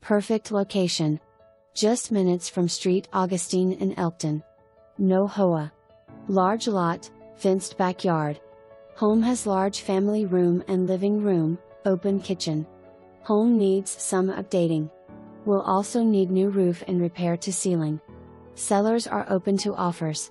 Perfect location. Just minutes from St Augustine in Elkton. No HOA. Large lot, fenced backyard. Home has large family room and living room, open kitchen. Home needs some updating. Will also need new roof and repair to ceiling. Sellers are open to offers.